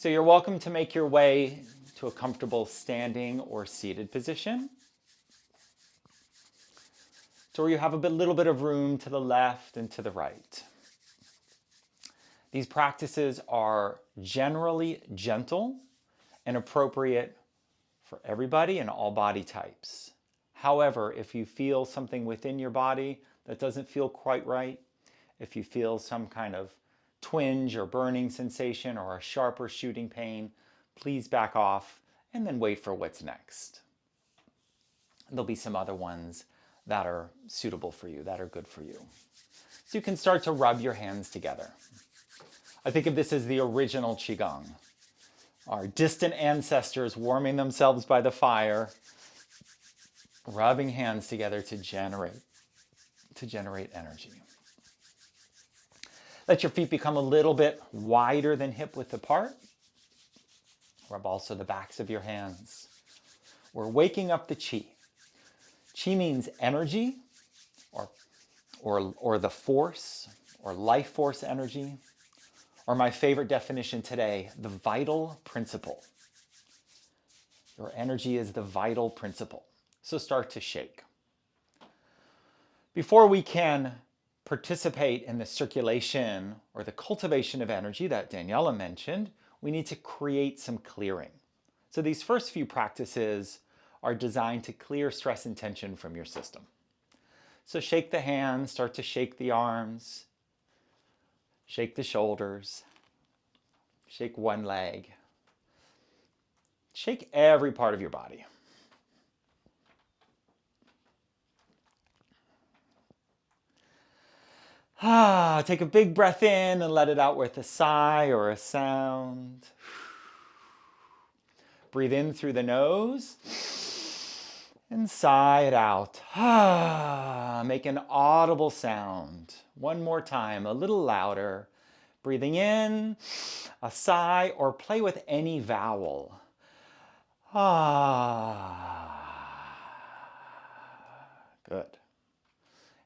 So you're welcome to make your way to a comfortable standing or seated position. So you have little bit of room to the left and to the right. These practices are generally gentle and appropriate for everybody and all body types. However, if you feel something within your body that doesn't feel quite right, if you feel some kind of twinge or burning sensation or a sharp or shooting pain, please back off and then wait for what's next. There'll be some other ones that are suitable for you, that are good for you. So you can start to rub your hands together. I think of this as the original Qigong. Our distant ancestors warming themselves by the fire, rubbing hands together to generate energy. Let your feet become a little bit wider than hip width apart. Rub also the backs of your hands. We're waking up the qi. Qi means energy or the force or life force energy. Or my favorite definition today, the vital principle. Your energy is the vital principle. So start to shake. Before we can participate in the circulation or the cultivation of energy that Daniela mentioned, we need to create some clearing. So these first few practices are designed to clear stress and tension from your system. So shake the hands, start to shake the arms, shake the shoulders, shake one leg, shake every part of your body. Take a big breath in and let it out with a sigh or a sound. Breathe in through the nose and sigh it out. Make an audible sound. One more time, a little louder. Breathing in, a sigh, or play with any vowel. Good.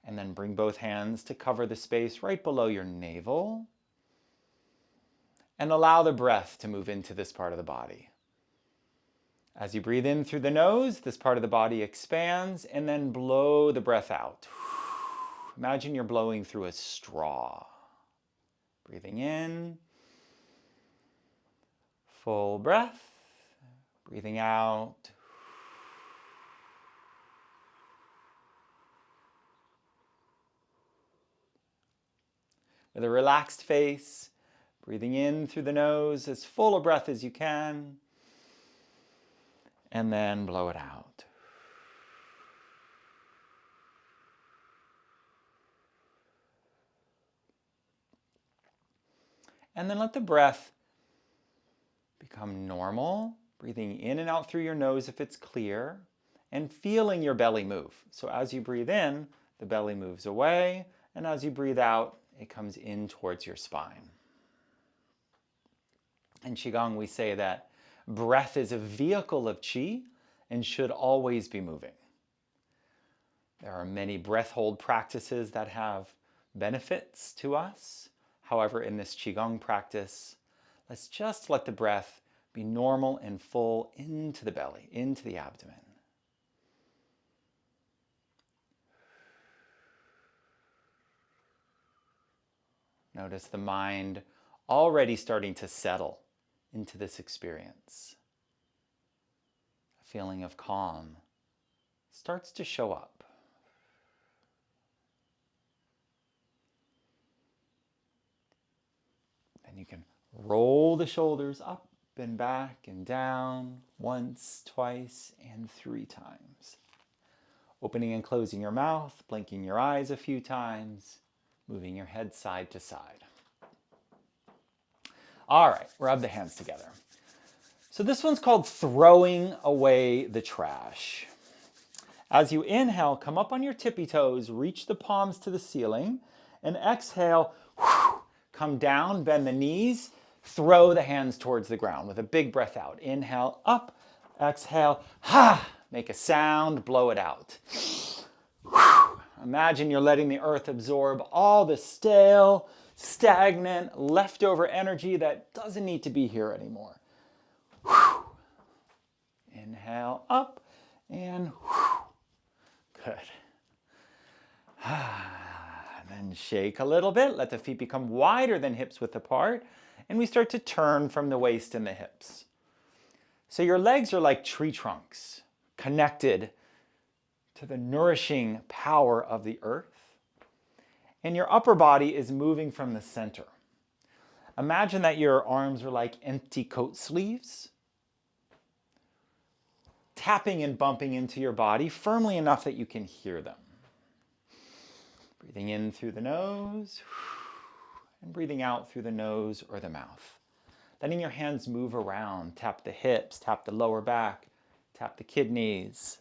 And then bring both hands to cover the space right below your navel. And allow the breath to move into this part of the body. As you breathe in through the nose, this part of the body expands, and then blow the breath out. Imagine you're blowing through a straw. Breathing in. Full breath. Breathing out. With a relaxed face, breathing in through the nose as full of breath as you can, and then blow it out. And then let the breath become normal, breathing in and out through your nose if it's clear, and feeling your belly move. So as you breathe in, the belly moves away, and as you breathe out, it comes in towards your spine. In Qigong, we say that breath is a vehicle of qi and should always be moving. There are many breath hold practices that have benefits to us. However, in this Qigong practice, let's just let the breath be normal and full into the belly, into the abdomen. Notice the mind already starting to settle into this experience. A feeling of calm starts to show up. Then you can roll the shoulders up and back and down once, twice, and 3 times. Opening and closing your mouth, blinking your eyes a few times, moving your head side to side. All right, rub the hands together. So this one's called throwing away the trash. As you inhale, come up on your tippy toes, reach the palms to the ceiling, and exhale, come down, bend the knees, throw the hands towards the ground with a big breath out. Inhale, up, exhale, make a sound, blow it out. Imagine you're letting the earth absorb all the stale, stagnant, leftover energy that doesn't need to be here anymore. Whew. Inhale up and whew. Good. And then shake a little bit. Let the feet become wider than hips width apart. And we start to turn from the waist and the hips. So your legs are like tree trunks, connected to the nourishing power of the earth. And your upper body is moving from the center. Imagine that your arms are like empty coat sleeves, tapping and bumping into your body firmly enough that you can hear them. Breathing in through the nose and breathing out through the nose or the mouth. Letting your hands move around. Tap the hips, tap the lower back, tap the kidneys,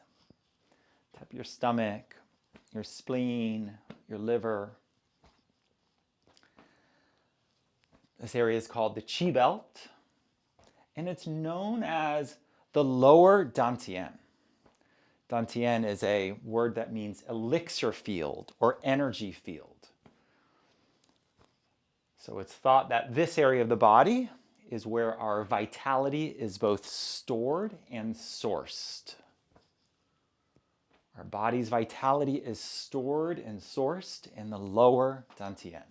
tap your stomach, your spleen, your liver. This area is called the Qi belt, and it's known as the lower Dantian. Dantian is a word that means elixir field or energy field. So it's thought that this area of the body is where our vitality is both stored and sourced. Our body's vitality is stored and sourced in the lower Dantian,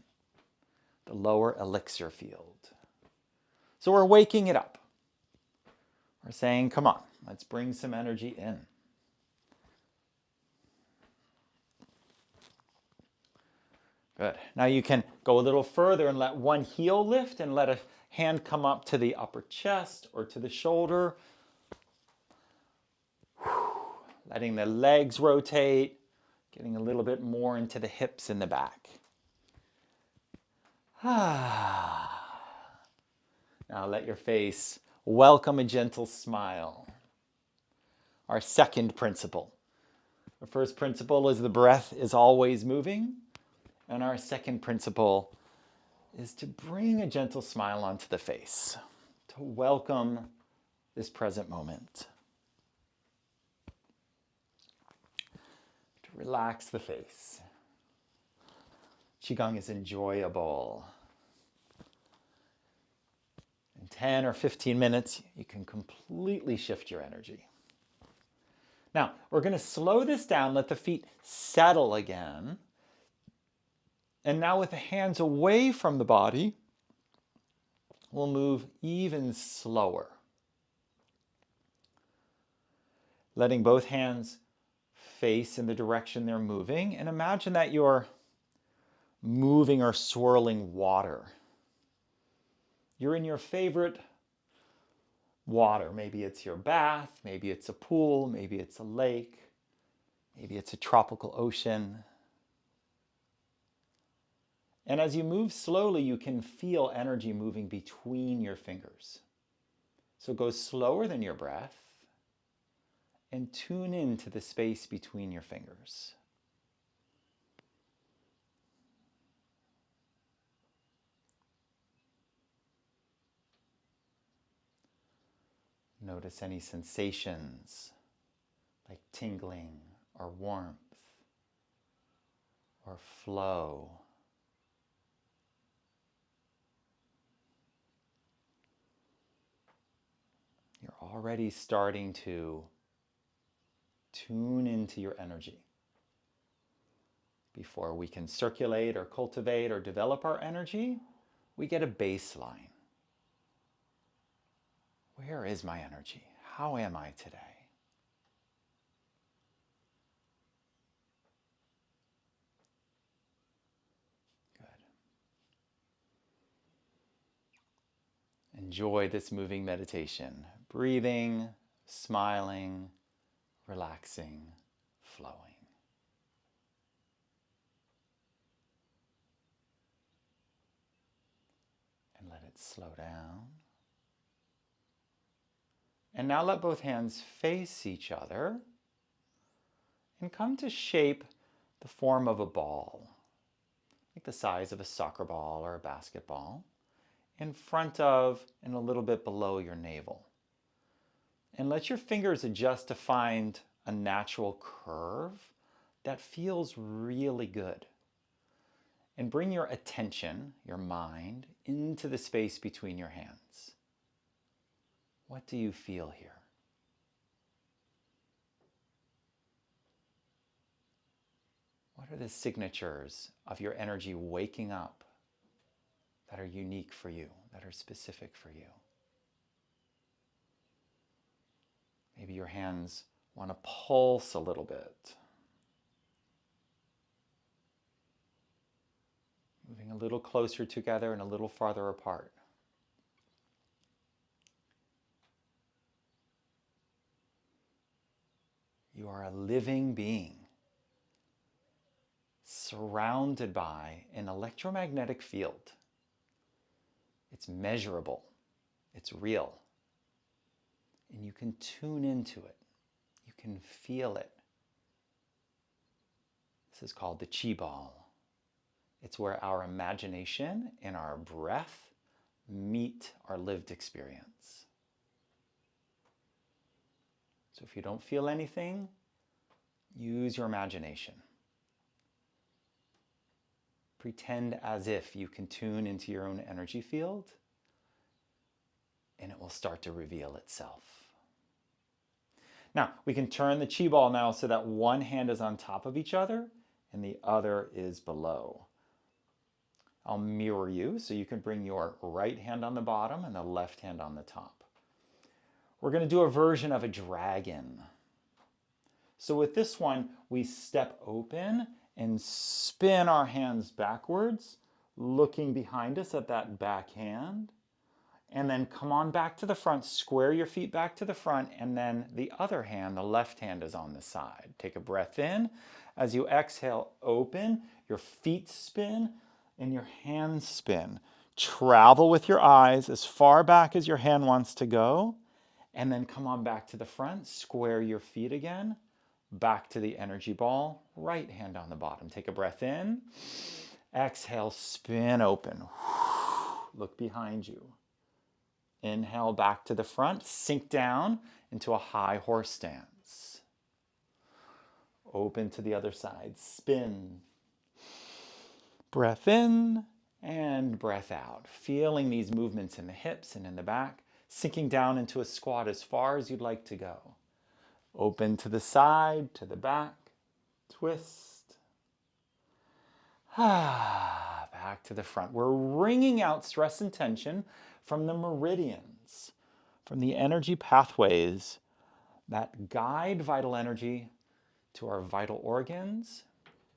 the lower elixir field. So we're waking it up. We're saying, come on, let's bring some energy in. Good. Now you can go a little further and let one heel lift and let a hand come up to the upper chest or to the shoulder. Letting the legs rotate, getting a little bit more into the hips and the back. Now let your face welcome a gentle smile. Our second principle. The first principle is the breath is always moving. And our second principle is to bring a gentle smile onto the face, to welcome this present moment. To relax the face. Qigong is enjoyable. In 10 or 15 minutes, you can completely shift your energy. Now, we're going to slow this down, let the feet settle again. And now with the hands away from the body, we'll move even slower. Letting both hands face in the direction they're moving, and imagine that you're moving or swirling water. You're in your favorite water. Maybe it's your bath, maybe it's a pool, maybe it's a lake, maybe it's a tropical ocean. And as you move slowly, you can feel energy moving between your fingers. So go slower than your breath and tune into the space between your fingers. Notice any sensations like tingling or warmth or flow. You're already starting to tune into your energy. Before we can circulate or cultivate or develop our energy, we get a baseline. Where is my energy? How am I today? Good. Enjoy this moving meditation. Breathing, smiling, relaxing, flowing. And let it slow down. And now let both hands face each other and come to shape the form of a ball, like the size of a soccer ball or a basketball, in front of and a little bit below your navel. And let your fingers adjust to find a natural curve that feels really good. and bring your attention, your mind, into the space between your hands. What do you feel here? What are the signatures of your energy waking up that are unique for you, that are specific for you? Maybe your hands want to pulse a little bit. Moving a little closer together and a little farther apart. You are a living being, surrounded by an electromagnetic field. It's measurable, it's real, and you can tune into it. You can feel it. This is called the Qi ball. It's where our imagination and our breath meet our lived experience. So if you don't feel anything, use your imagination. Pretend as if you can tune into your own energy field, and it will start to reveal itself. Now, we can turn the Qi ball now so that one hand is on top of each other and the other is below. I'll mirror you so you can bring your right hand on the bottom and the left hand on the top. We're going to do a version of a dragon. So with this one, we step open and spin our hands backwards, looking behind us at that back hand. And then come on back to the front, square your feet back to the front, and then the other hand, the left hand, is on the side. Take a breath in. As you exhale, open, your feet spin and your hands spin. Travel with your eyes as far back as your hand wants to go, and then come on back to the front, square your feet again, back to the energy ball, right hand on the bottom. Take a breath in. Exhale, spin open. Look behind you. Inhale back to the front, sink down into a high horse stance. Open to the other side, spin. Breath in and breath out. Feeling these movements in the hips and in the back, sinking down into a squat as far as you'd like to go. Open to the side, to the back, twist. Back to the front. We're wringing out stress and tension from the meridians, from the energy pathways that guide vital energy to our vital organs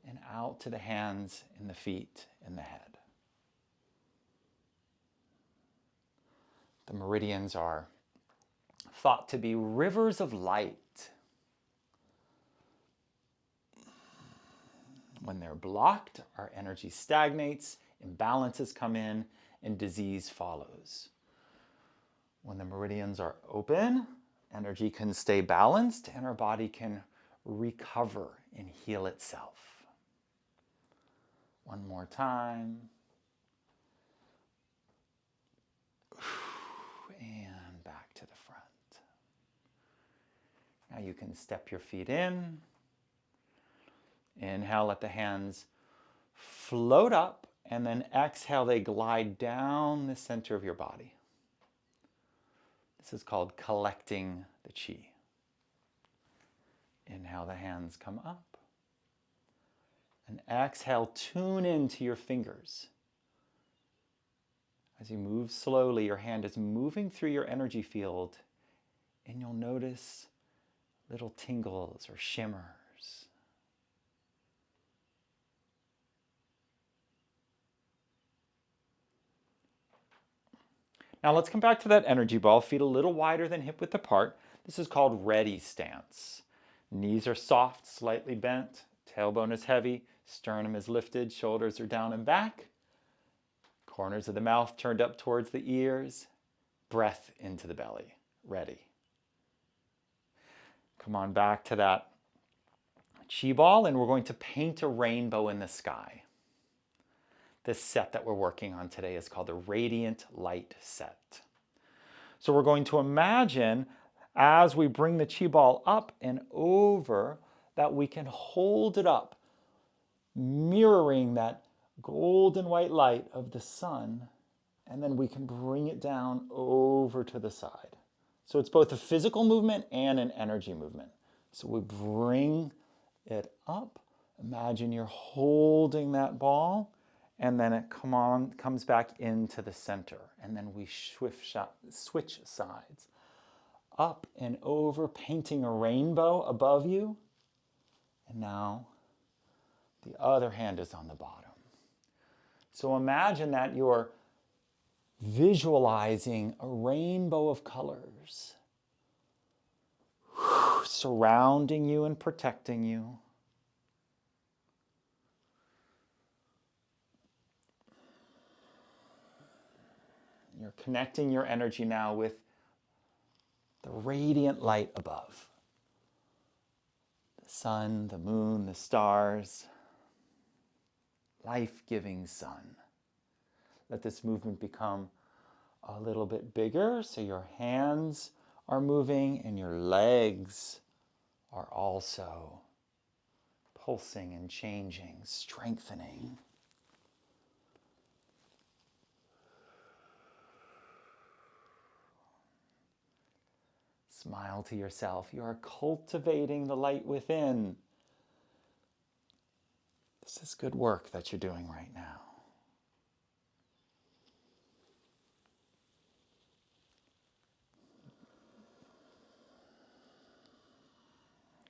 and out to the hands and the feet and the head. The meridians are thought to be rivers of light. When they're blocked, our energy stagnates, imbalances come in, and disease follows. When the meridians are open, energy can stay balanced and our body can recover and heal itself. One more time. And back to the front. Now you can step your feet in. Inhale, let the hands float up, and then exhale, they glide down the center of your body. This is called collecting the Qi. Inhale, the hands come up. And exhale, tune into your fingers. As you move slowly, your hand is moving through your energy field, and you'll notice little tingles or shimmers. Now let's come back to that energy ball, feet a little wider than hip width apart. This is called ready stance. Knees are soft, slightly bent, tailbone is heavy, sternum is lifted, shoulders are down and back. Corners of the mouth turned up towards the ears. Breath into the belly. Ready. Come on back to that Qi ball, and we're going to paint a rainbow in the sky. This set that we're working on today is called the Radiant Light set. So we're going to imagine as we bring the Qi ball up and over that we can hold it up, mirroring that golden white light of the sun, and then we can bring it down over to the side. So it's both a physical movement and an energy movement. So we bring it up. Imagine you're holding that ball, and then it comes back into the center. And then we switch sides. Up and over, painting a rainbow above you. And now the other hand is on the bottom. So imagine that you're visualizing a rainbow of colors surrounding you and protecting you. You're connecting your energy now with the radiant light above. The sun, the moon, the stars, life-giving sun. Let this movement become a little bit bigger so your hands are moving and your legs are also pulsing and changing, strengthening. Smile to yourself. You are cultivating the light within. This is good work that you're doing right now.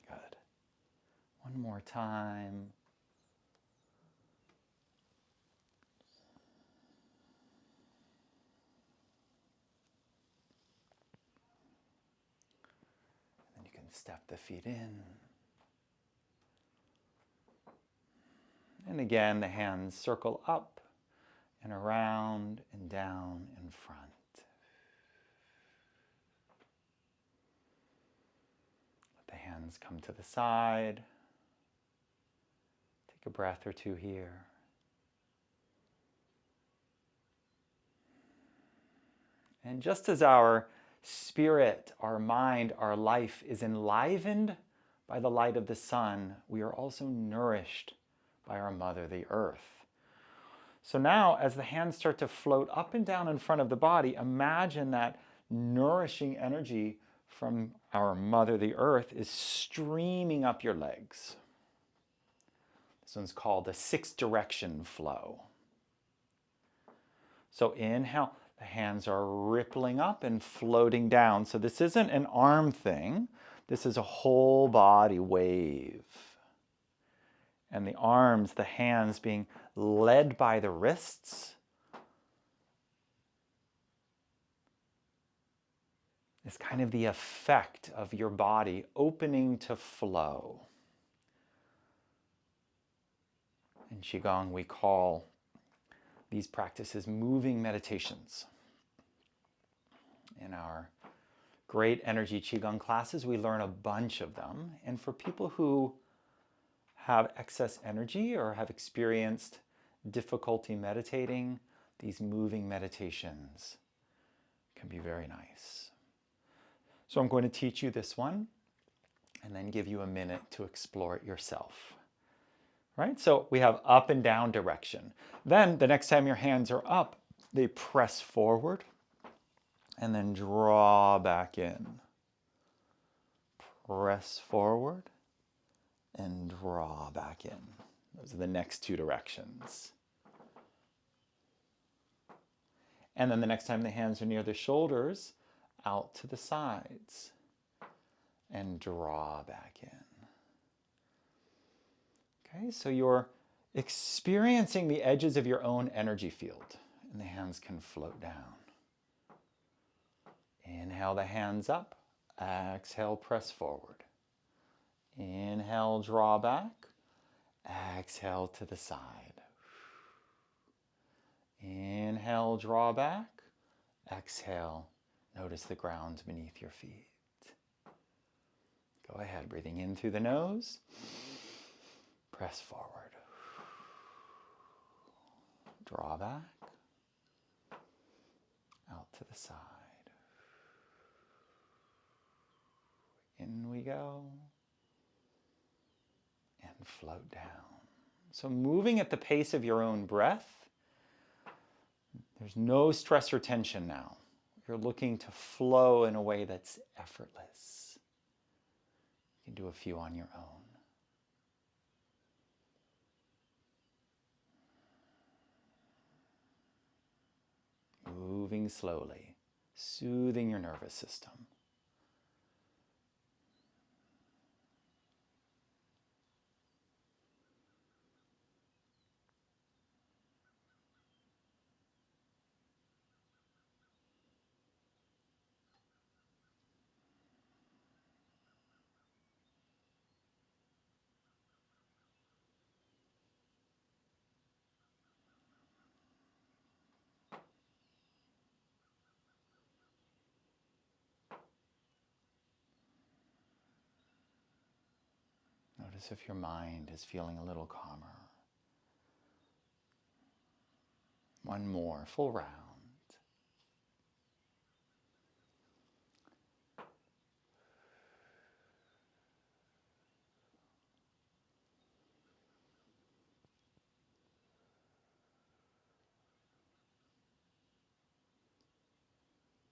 Good. One more time. And then you can step the feet in. And again, the hands circle up and around and down in front. Let the hands come to the side. Take a breath or two here. And just as our spirit, our mind, our life is enlivened by the light of the sun, we are also nourished by our mother, the earth. So now, as the hands start to float up and down in front of the body, imagine that nourishing energy from our mother, the earth, is streaming up your legs. This one's called the 6-direction flow. So inhale, the hands are rippling up and floating down. So this isn't an arm thing. This is a whole body wave. And the arms, the hands being led by the wrists is kind of the effect of your body opening to flow. In Qigong, we call these practices moving meditations. In our great energy Qigong classes, we learn a bunch of them. And for people who have excess energy or have experienced difficulty meditating, these moving meditations can be very nice. So I'm going to teach you this one and then give you a minute to explore it yourself. Right? So we have up and down direction. Then the next time your hands are up, they press forward and then draw back in. Press forward and draw back in. Those are the next two directions. And then the next time the hands are near the shoulders, out to the sides and draw back in. Okay, so you're experiencing the edges of your own energy field, and the hands can float down. Inhale the hands up, exhale, press forward. Inhale, draw back, exhale to the side. Inhale, draw back, exhale, notice the ground beneath your feet. Go ahead, breathing in through the nose, press forward. Draw back, out to the side. In we go, and float down. So moving at the pace of your own breath, there's no stress or tension now. You're looking to flow in a way that's effortless. You can do a few on your own. Moving slowly, soothing your nervous system. Notice if your mind is feeling a little calmer. One more, full round.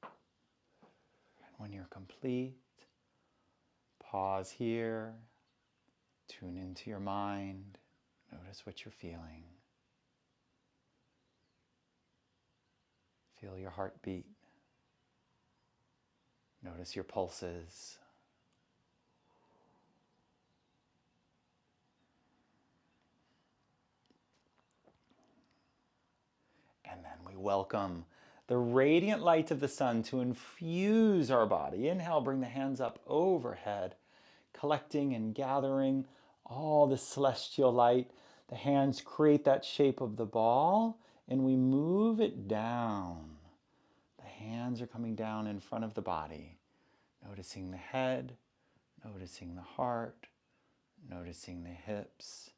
And when you're complete, pause here, tune into your mind, notice what you're feeling. Feel your heartbeat. Notice your pulses. And then we welcome the radiant light of the sun to infuse our body. Inhale, bring the hands up overhead, collecting and gathering all the celestial light. The hands create that shape of the ball, and we move it down. The hands are coming down in front of the body, noticing the head, noticing the heart, noticing the hips,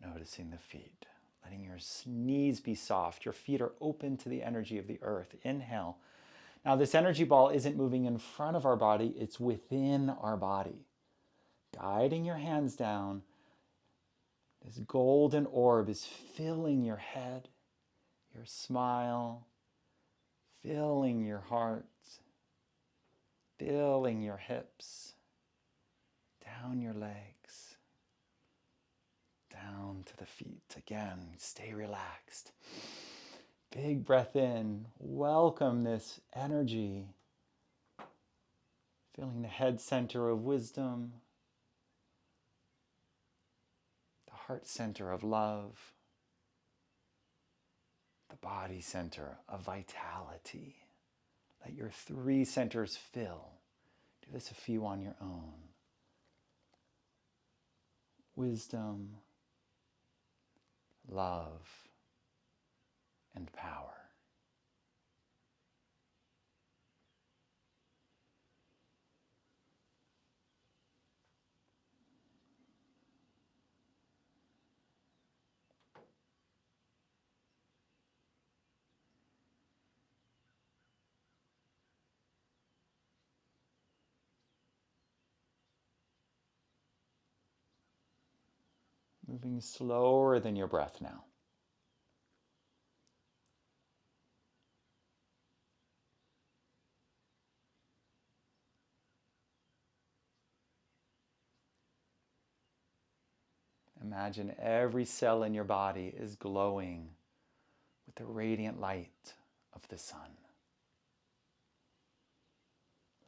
noticing the feet. Letting your knees be soft. Your feet are open to the energy of the earth. Inhale. Now this energy ball isn't moving in front of our body, it's within our body. Guiding your hands down, this golden orb is filling your head, your smile, filling your heart, filling your hips, down your legs, down to the feet. Again, stay relaxed. Big breath in. Welcome this energy. Feeling the head center of wisdom, the heart center of love, the body center of vitality. Let your three centers fill. Do this a few on your own. Wisdom, love, and power. Moving slower than your breath now. Imagine every cell in your body is glowing with the radiant light of the sun.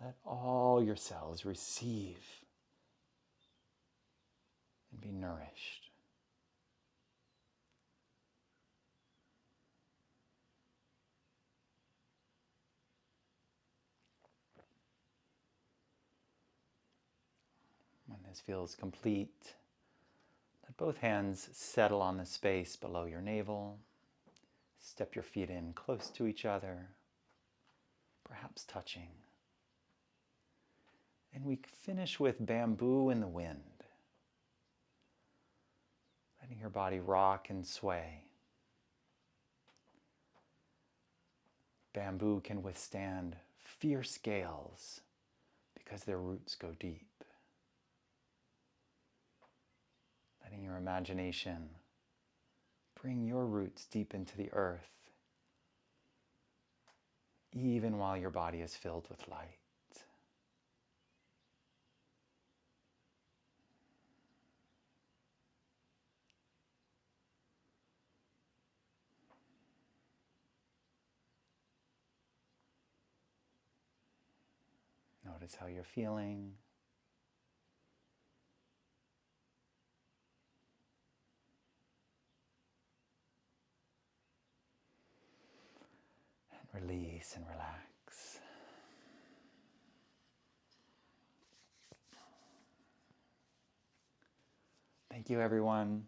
Let all your cells receive and be nourished. When this feels complete, let both hands settle on the space below your navel. Step your feet in close to each other, perhaps touching. And we finish with bamboo in the wind, letting your body rock and sway. Bamboo can withstand fierce gales because their roots go deep. Letting your imagination Bring your roots deep into the earth, even while your body is filled with light. Notice how you're feeling. And release and relax. Thank you, everyone.